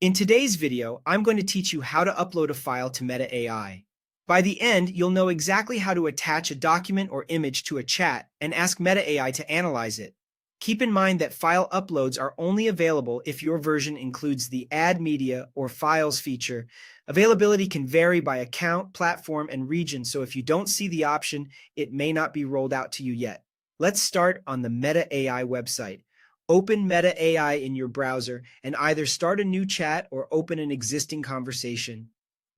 In today's video, I'm going to teach you how to upload a file to Meta AI. By the end, you'll know exactly how to attach a document or image to a chat and ask Meta AI to analyze it. Keep in mind that file uploads are only available if your version includes the Add Media or Files feature. Availability can vary by account, platform, and region, so if you don't see the option, it may not be rolled out to you yet. Let's start on the Meta AI website. Open Meta AI in your browser and either start a new chat or open an existing conversation.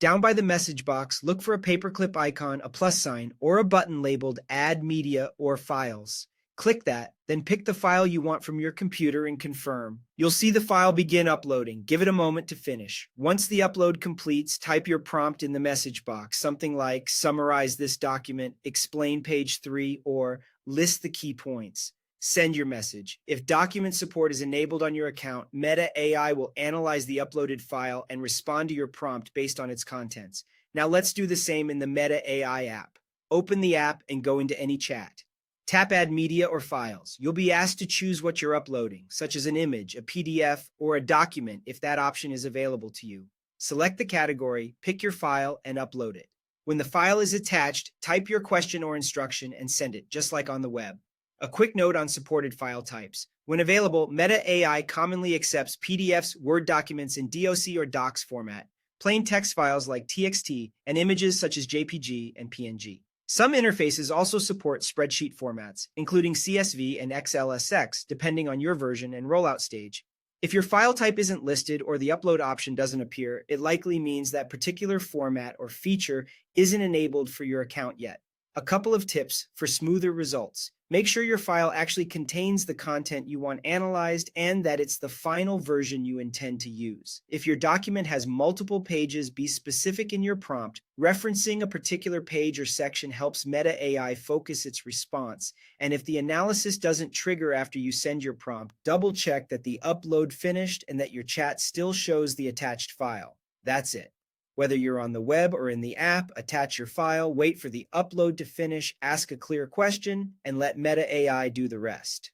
Down by the message box, look for a paperclip icon, a plus sign, or a button labeled Add Media or Files. Click that, then pick the file you want from your computer and confirm. You'll see the file begin uploading. Give it a moment to finish. Once the upload completes, type your prompt in the message box, something like summarize this document, explain page 3, or list the key points. Send your message. If document support is enabled on your account, Meta AI will analyze the uploaded file and respond to your prompt based on its contents. Now let's do the same in the Meta AI app. Open the app and go into any chat. Tap Add Media or Files. You'll be asked to choose what you're uploading, such as an image, a PDF, or a document if that option is available to you. Select the category, pick your file, and upload it. When the file is attached, type your question or instruction and send it, just like on the web. A quick note on supported file types. When available, Meta AI commonly accepts PDFs, Word documents in DOC or docs format, plain text files like TXT, and images such as JPG and PNG. Some interfaces also support spreadsheet formats, including CSV and XLSX, depending on your version and rollout stage. If your file type isn't listed or the upload option doesn't appear, it likely means that particular format or feature isn't enabled for your account yet. A couple of tips for smoother results. Make sure your file actually contains the content you want analyzed and that it's the final version you intend to use. If your document has multiple pages, be specific in your prompt. Referencing a particular page or section helps Meta AI focus its response. And if the analysis doesn't trigger after you send your prompt, double check that the upload finished and that your chat still shows the attached file. That's it. Whether you're on the web or in the app, attach your file, wait for the upload to finish, ask a clear question, and let Meta AI do the rest.